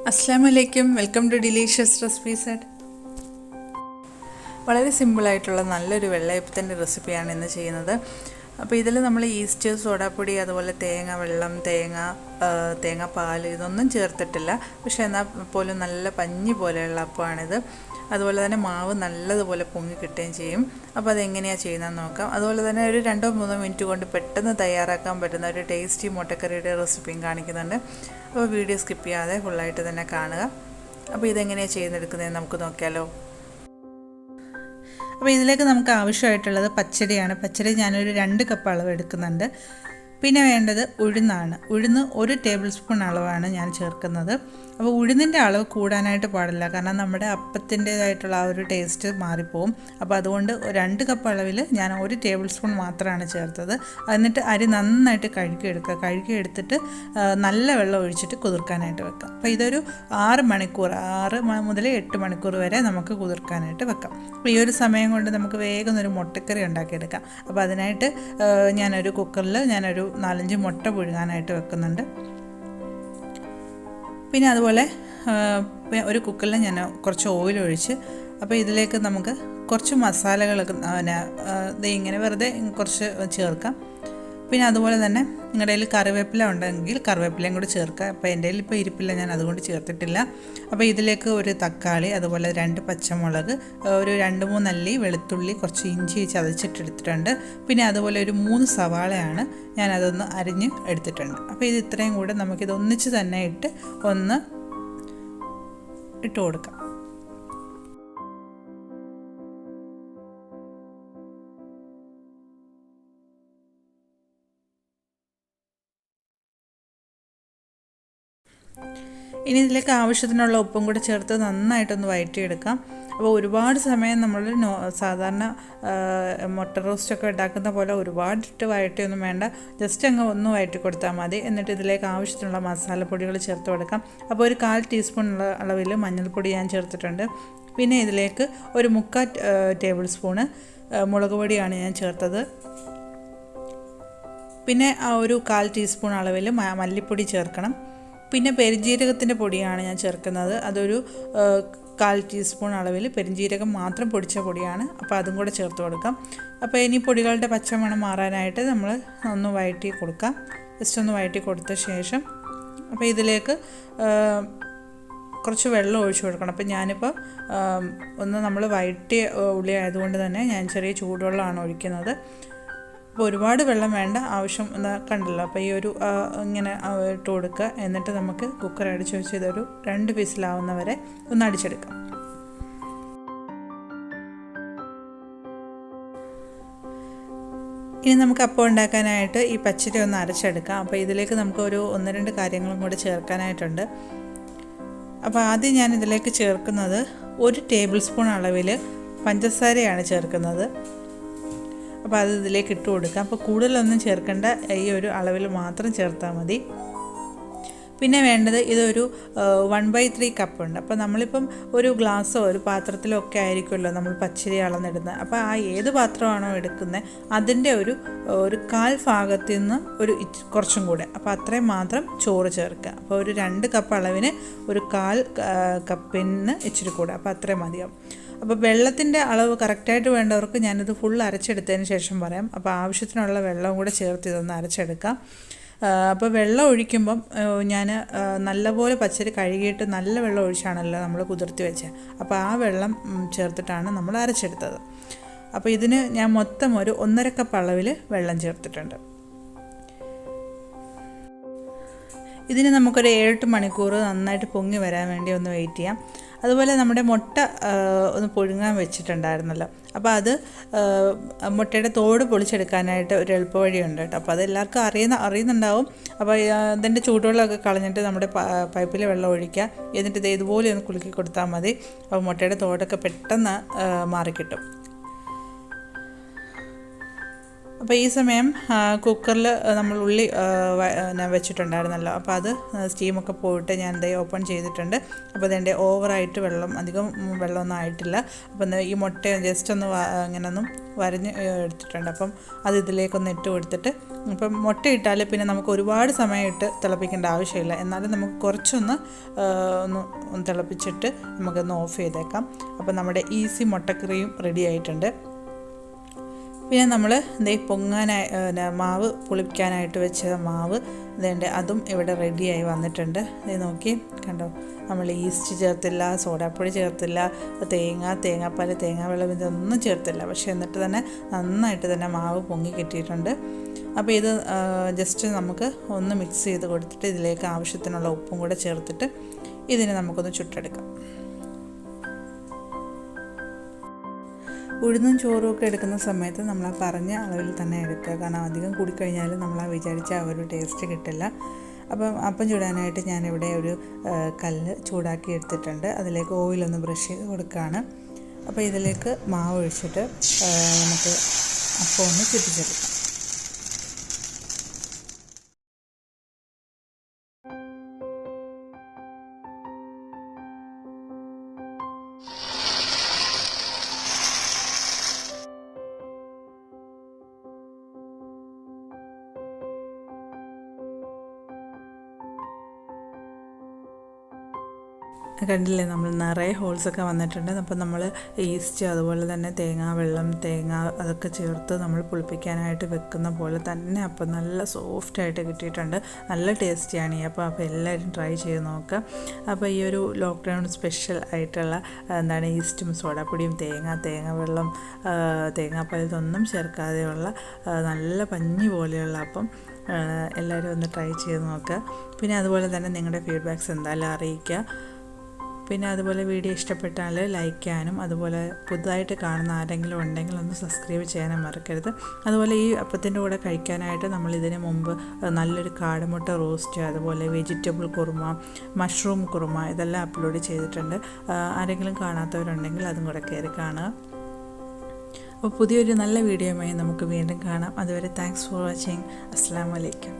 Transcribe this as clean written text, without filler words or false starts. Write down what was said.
Assalamualaikum, welcome to Delicious Recipes at വളരെ സിമ്പിളായിട്ടുള്ള നല്ലൊരു വെള്ളയപ്പത്തിൻ്റെ റെസിപ്പിയാണ് ഇന്ന് ചെയ്യുന്നത്. അപ്പോൾ ഇതിൽ നമ്മൾ ഈസ്റ്റ്, സോഡാപ്പൊടി, അതുപോലെ തേങ്ങ വെള്ളം, തേങ്ങാപ്പാൽ ഇതൊന്നും ചേർത്തിട്ടില്ല. പക്ഷേ എന്നാൽ പോലും നല്ല പഞ്ഞി പോലെയുള്ള അപ്പമാണിത്. അതുപോലെ തന്നെ മാവ് നല്ലതുപോലെ പൊങ്ങി കിട്ടുകയും ചെയ്യും. അപ്പോൾ അതെങ്ങനെയാണ് ചെയ്യുന്നതെന്ന് നോക്കാം. അതുപോലെ തന്നെ ഒരു 2-3 മിനിറ്റ് കൊണ്ട് പെട്ടെന്ന് തയ്യാറാക്കാൻ പറ്റുന്ന ഒരു ടേസ്റ്റി മുട്ടക്കറിയുടെ റെസിപ്പിയും കാണിക്കുന്നുണ്ട്. അപ്പോൾ വീഡിയോ സ്കിപ്പ് ചെയ്യാതെ ഫുള്ളായിട്ട് തന്നെ കാണുക. അപ്പോൾ ഇതെങ്ങനെയാണ് ചെയ്തെടുക്കുന്നതെന്ന് നമുക്ക് നോക്കിയാലോ. അപ്പോൾ ഇതിലേക്ക് നമുക്ക് ആവശ്യമായിട്ടുള്ളത് പച്ചരിയാണ്. പച്ചരി ഞാനൊരു 2 കപ്പ് അളവ് എടുക്കുന്നുണ്ട്. പിന്നെ വേണ്ടത് ഉഴുന്നാണ്. ഉഴുന്ന് 1 ടേബിൾ സ്പൂൺ അളവാണ് ഞാൻ ചേർക്കുന്നത്. അപ്പോൾ ഉഴുന്നിൻ്റെ അളവ് കൂടാനായിട്ട് പാടില്ല, കാരണം നമ്മുടെ അപ്പത്തിൻ്റേതായിട്ടുള്ള ആ ഒരു ടേസ്റ്റ് മാറിപ്പോവും. അപ്പോൾ അതുകൊണ്ട് 2 കപ്പ് അളവിൽ ഞാൻ 1 ടേബിൾ സ്പൂൺ മാത്രമാണ് ചേർത്തത്. എന്നിട്ട് അരി നന്നായിട്ട് കഴുകിയെടുത്തിട്ട് നല്ല വെള്ളം ഒഴിച്ചിട്ട് കുതിർക്കാനായിട്ട് വെക്കാം. അപ്പോൾ ഇതൊരു 6 മുതൽ 8 മണിക്കൂർ വരെ നമുക്ക് കുതിർക്കാനായിട്ട് വെക്കാം. അപ്പോൾ ഈ ഒരു സമയം കൊണ്ട് നമുക്ക് വേഗം ഒരു മുട്ടക്കറി ഉണ്ടാക്കിയെടുക്കാം. അപ്പോൾ അതിനായിട്ട് ഞാനൊരു കുക്കറിൽ 4-5 മുട്ട പുഴുങ്ങാനായിട്ട് വെക്കുന്നുണ്ട്. പിന്നെ അതുപോലെ ഒരു കുക്കറിൽ ഞാൻ കുറച്ച് ഓയിൽ ഒഴിച്ച്, അപ്പോൾ ഇതിലേക്ക് നമുക്ക് കുറച്ച് മസാലകളൊക്കെ ഇങ്ങനെ വെറുതെ കുറച്ച് ചേർക്കാം. പിന്നെ അതുപോലെ തന്നെ നിങ്ങളുടെ കയ്യിൽ കറിവേപ്പില ഉണ്ടെങ്കിൽ കറിവേപ്പിലയും കൂടി ചേർക്കുക. അപ്പോൾ എൻ്റെ കയ്യിൽ ഇപ്പോൾ ഇരിപ്പില്ല, ഞാൻ അതുകൊണ്ട് ചേർത്തിട്ടില്ല. അപ്പോൾ ഇതിലേക്ക് ഒരു തക്കാളി, അതുപോലെ 2 പച്ചമുളക്, ഒരു 2-3 അല്ലി വെളുത്തുള്ളി, കുറച്ച് ഇഞ്ചി ചതച്ചിട്ടെടുത്തിട്ടുണ്ട്. പിന്നെ അതുപോലെ ഒരു 3 സവാളയാണ് ഞാനതൊന്ന് അരിഞ്ഞ് എടുത്തിട്ടുണ്ട്. അപ്പോൾ ഇത് ഇത്രയും കൂടെ നമുക്കിത് ഒന്നിച്ച് തന്നെ ഇട്ട് കൊടുക്കാം. ഇനി ഇതിലേക്ക് ആവശ്യത്തിനുള്ള ഉപ്പും കൂടെ ചേർത്ത് നന്നായിട്ടൊന്ന് വഴറ്റിയെടുക്കാം. അപ്പോൾ ഒരുപാട് സമയം നമ്മൾ സാധാരണ മുട്ട റോസ്റ്റൊക്കെ ഉണ്ടാക്കുന്ന പോലെ ഒരുപാടിട്ട് വഴറ്റിയൊന്നും വേണ്ട, ജസ്റ്റ് അങ്ങ് ഒന്ന് വഴറ്റി കൊടുത്താൽ മതി. എന്നിട്ട് ഇതിലേക്ക് ആവശ്യത്തിനുള്ള മസാലപ്പൊടികൾ ചേർത്ത് കൊടുക്കാം. അപ്പോൾ ഒരു 1/4 ടീസ്പൂൺ അളവിൽ മഞ്ഞൾപ്പൊടി ഞാൻ ചേർത്തിട്ടുണ്ട്. പിന്നെ ഇതിലേക്ക് ഒരു 3/4 ടേബിൾ സ്പൂണ് മുളക് പൊടിയാണ് ഞാൻ ചേർത്തത്. പിന്നെ ഒരു 1/4 ടീസ്പൂൺ അളവിൽ മല്ലിപ്പൊടി ചേർക്കണം. പിന്നെ പെരുംജീരകത്തിൻ്റെ പൊടിയാണ് ഞാൻ ചേർക്കുന്നത്. അതൊരു 1/4 ടീസ്പൂൺ അളവിൽ പെരുംജീരകം മാത്രം പൊടിച്ച പൊടിയാണ്. അപ്പോൾ അതും കൂടെ ചേർത്ത് കൊടുക്കാം. അപ്പോൾ ഇനി പൊടികളുടെ പച്ചമണം മാറാനായിട്ട് നമ്മൾ ഒന്ന് വഴറ്റി കൊടുക്കാം. ജസ്റ്റ് ഒന്ന് വഴറ്റി കൊടുത്ത ശേഷം അപ്പോൾ ഇതിലേക്ക് കുറച്ച് വെള്ളം ഒഴിച്ചു കൊടുക്കണം. അപ്പോൾ ഞാനിപ്പോൾ നമ്മൾ വഴറ്റിയ ഉള്ളി ആയതുകൊണ്ട് തന്നെ ഞാൻ ചെറിയ ചൂടുവെള്ളമാണ് ഒഴിക്കുന്നത്. അപ്പോൾ ഒരുപാട് വെള്ളം വേണ്ട, ആവശ്യം കണ്ടല്ലോ. അപ്പോൾ ഈ ഒരു ഇങ്ങനെ ഇട്ട് കൊടുക്കുക. എന്നിട്ട് നമുക്ക് കുക്കർ അടിച്ച് വെച്ച് ഇതൊരു 2 വിസിലാവുന്നവരെ ഒന്ന് അടിച്ചെടുക്കാം. ഇനി നമുക്ക് അപ്പം ഉണ്ടാക്കാനായിട്ട് ഈ പച്ചരി ഒന്ന് അരച്ചെടുക്കാം. അപ്പോൾ ഇതിലേക്ക് നമുക്ക് ഒരു 1-2 കാര്യങ്ങളും കൂടി ചേർക്കാനായിട്ടുണ്ട്. അപ്പോൾ ആദ്യം ഞാൻ ഇതിലേക്ക് ചേർക്കുന്നത് 1 ടേബിൾ സ്പൂൺ അളവിൽ പഞ്ചസാരയാണ് ചേർക്കുന്നത്. അപ്പോൾ അത് ഇതിലേക്ക് ഇട്ട് കൊടുക്കാം. അപ്പോൾ കൂടുതലൊന്നും ചേർക്കേണ്ട, ഈ ഒരു അളവിൽ മാത്രം ചേർത്താൽ മതി. പിന്നെ വേണ്ടത് ഇതൊരു 1/3 കപ്പുണ്ട്. അപ്പോൾ നമ്മളിപ്പം ഒരു ഗ്ലാസ്സോ ഒരു പാത്രത്തിലോ ഒക്കെ ആയിരിക്കുമല്ലോ നമ്മൾ പച്ചരി അളന്നിടുന്നത്. അപ്പോൾ ആ ഏത് പാത്രമാണോ എടുക്കുന്നത് അതിൻ്റെ ഒരു 1/4 ഭാഗത്തിൽ നിന്ന് കുറച്ചും കൂടെ, അപ്പോൾ അത്രയും മാത്രം ചോറ് ചേർക്കുക. അപ്പോൾ ഒരു 2 കപ്പ് അളവിന് ഒരു 1/4 കപ്പിന് ഇച്ചിരി കൂടെ, അപ്പോൾ അത്രയും മതിയാവും. അപ്പോൾ വെള്ളത്തിൻ്റെ അളവ് കറക്റ്റായിട്ട് വേണ്ടവർക്ക് ഞാനിത് ഫുൾ അരച്ചെടുത്തതിന് ശേഷം പറയാം. അപ്പോൾ ആവശ്യത്തിനുള്ള വെള്ളവും കൂടെ ചേർത്ത് ഇതൊന്ന് അരച്ചെടുക്കാം. അപ്പോൾ വെള്ളം ഒഴിക്കുമ്പം ഞാൻ നല്ലപോലെ പച്ചരി കഴുകിയിട്ട് നല്ല വെള്ളം ഒഴിച്ചാണല്ലോ നമ്മൾ കുതിർത്തി വെച്ചത്. അപ്പോൾ ആ വെള്ളം ചേർത്തിട്ടാണ് നമ്മൾ അരച്ചെടുത്തത്. അപ്പോൾ ഇതിന് ഞാൻ മൊത്തം ഒരു 1.5 കപ്പ് അളവിൽ വെള്ളം ചേർത്തിട്ടുണ്ട്. ഇതിന് നമുക്കൊരു 7-8 മണിക്കൂർ നന്നായിട്ട് പൊങ്ങി വരാൻ വേണ്ടി ഒന്ന് വെയിറ്റ് ചെയ്യാം. അതുപോലെ നമ്മുടെ മുട്ട ഒന്ന് പുഴുങ്ങാൻ വെച്ചിട്ടുണ്ടായിരുന്നല്ലോ, അപ്പോൾ അത് മുട്ടയുടെ തോട് പൊളിച്ചെടുക്കാനായിട്ട് ഒരു എളുപ്പവഴിയുണ്ട് കേട്ടോ. അപ്പോൾ അതെല്ലാവർക്കും അറിയുന്നുണ്ടാവും. അപ്പോൾ ഇതിൻ്റെ ചൂടുവെള്ളമൊക്കെ കളഞ്ഞിട്ട് നമ്മുടെ പൈപ്പിൽ വെള്ളം ഒഴിക്കുക. എന്നിട്ട് ഇത് ഇതുപോലെ ഒന്ന് കുലുക്കി കൊടുത്താൽ മതി. അപ്പോൾ മുട്ടയുടെ തോടൊക്കെ പെട്ടെന്ന് മാറിക്കിട്ടും. അപ്പോൾ ഈ സമയം കുക്കറിൽ നമ്മൾ ഉള്ളി വെച്ചിട്ടുണ്ടായിരുന്നല്ലോ, അപ്പോൾ അത് സ്റ്റീമൊക്കെ പോയിട്ട് ഞാൻ ദേ ഓപ്പൺ ചെയ്തിട്ടുണ്ട്. അപ്പോൾ അതിൻ്റെ ഓവറായിട്ട് അധികം വെള്ളമൊന്നും ആയിട്ടില്ല. അപ്പം ഈ മുട്ട ജസ്റ്റ് ഒന്ന് ഇങ്ങനൊന്നും വരഞ്ഞ് എടുത്തിട്ടുണ്ട്. അപ്പം അത് ഇതിലേക്കൊന്ന് ഇട്ട് കൊടുത്തിട്ട്, അപ്പം മുട്ട ഇട്ടാൽ പിന്നെ നമുക്ക് ഒരുപാട് സമയം ഇട്ട് തിളപ്പിക്കേണ്ട ആവശ്യമില്ല. എന്നാലും നമുക്ക് കുറച്ചൊന്ന് ഒന്ന് തിളപ്പിച്ചിട്ട് നമുക്കൊന്ന് ഓഫ് ചെയ്തേക്കാം. അപ്പം നമ്മുടെ ഈസി മുട്ടക്കറിയും റെഡി ആയിട്ടുണ്ട്. പിന്നെ നമ്മൾ മാവ് പുളിപ്പിക്കാനായിട്ട് വെച്ച മാവ് അതും ഇവിടെ റെഡിയായി വന്നിട്ടുണ്ട്. നോക്കി കണ്ടോ, നമ്മൾ ഈസ്റ്റ് ചേർത്തില്ല, സോഡാപ്പൊടി ചേർത്തില്ല, തേങ്ങാപ്പാൽ, തേങ്ങാവെള്ളം ഇതൊന്നും ചേർത്തില്ല. പക്ഷേ എന്നിട്ട് തന്നെ നന്നായിട്ട് തന്നെ മാവ് പൊങ്ങി കിട്ടിയിട്ടുണ്ട്. അപ്പോൾ ഇത് ജസ്റ്റ് നമുക്ക് ഒന്ന് മിക്സ് ചെയ്ത് കൊടുത്തിട്ട് ഇതിലേക്ക് ആവശ്യത്തിനുള്ള ഉപ്പും കൂടെ ചേർത്തിട്ട് ഇതിനെ നമുക്കൊന്ന് ചുട്ടെടുക്കാം. ഉഴുന്നും ചോറും ഒക്കെ എടുക്കുന്ന സമയത്ത് നമ്മൾ ആ പറഞ്ഞ അളവിൽ തന്നെ എടുക്കുക. കാരണം അധികം കൂടിക്കഴിഞ്ഞാൽ നമ്മൾ വിചാരിച്ച ആ ഒരു ടേസ്റ്റ് കിട്ടില്ല. അപ്പം ചൂടാനായിട്ട് ഞാനിവിടെ ഒരു കല്ല് ചൂടാക്കി എടുത്തിട്ടുണ്ട്. അതിലേക്ക് ഓയിലൊന്ന് ബ്രഷ് ചെയ്ത് കൊടുക്കുകയാണ്. അപ്പോൾ ഇതിലേക്ക് മാവ് ഒഴിച്ചിട്ട് നമുക്ക് അപ്പം ഒന്ന് ചുറ്റിച്ചെടുക്കാം. കണ്ടില്ലേ, നമ്മൾ നിറയെ ഹോൾസൊക്കെ വന്നിട്ടുണ്ട്. അപ്പോൾ നമ്മൾ ഈസ്റ്റ് അതുപോലെ തന്നെ തേങ്ങ അതൊക്കെ ചേർത്ത് നമ്മൾ പുളിപ്പിക്കാനായിട്ട് വെക്കുന്ന പോലെ തന്നെ അപ്പം നല്ല സോഫ്റ്റായിട്ട് കിട്ടിയിട്ടുണ്ട്. നല്ല ടേസ്റ്റിയാണ് ഈ അപ്പം. അപ്പോൾ എല്ലാവരും ട്രൈ ചെയ്ത് നോക്കുക. അപ്പോൾ ഈ ഒരു ലോക്ക്ഡൗൺ സ്പെഷ്യൽ ആയിട്ടുള്ള ഈസ്റ്റും സോഡാപ്പൊടിയും തേങ്ങാവെള്ളം തേങ്ങാപ്പാൽ ഇതൊന്നും ചേർക്കാതെയുള്ള നല്ല പഞ്ഞി പോലെയുള്ള അപ്പം എല്ലാവരും ഒന്ന് ട്രൈ ചെയ്ത് നോക്കുക. പിന്നെ അതുപോലെ തന്നെ നിങ്ങളുടെ ഫീഡ്ബാക്ക്സ് എന്തായാലും അറിയിക്കുക. പിന്നെ അതുപോലെ വീഡിയോ ഇഷ്ടപ്പെട്ടാൽ ലൈക്ക് ചെയ്യാനും, അതുപോലെ പുതുതായിട്ട് കാണുന്ന ആരെങ്കിലും ഉണ്ടെങ്കിൽ ഒന്ന് സബ്സ്ക്രൈബ് ചെയ്യാനും മറക്കരുത്. അതുപോലെ ഈ അപ്പത്തിൻ്റെ കൂടെ കഴിക്കാനായിട്ട് നമ്മൾ ഇതിന് മുമ്പ് നല്ലൊരു കാടമുട്ട റോസ്റ്റ്, അതുപോലെ വെജിറ്റബിൾ കുറുമ, മഷ്റൂം കുറുമ ഇതെല്ലാം അപ്ലോഡ് ചെയ്തിട്ടുണ്ട്. ആരെങ്കിലും കാണാത്തവരുണ്ടെങ്കിൽ അതും കൂടെ കയറി കാണുക. അപ്പോൾ പുതിയൊരു നല്ല വീഡിയോയുമായി നമുക്ക് വീണ്ടും കാണാം. അതുവരെ താങ്ക്സ് ഫോർ വാച്ചിങ്. അസ്സലാമു അലൈക്കും.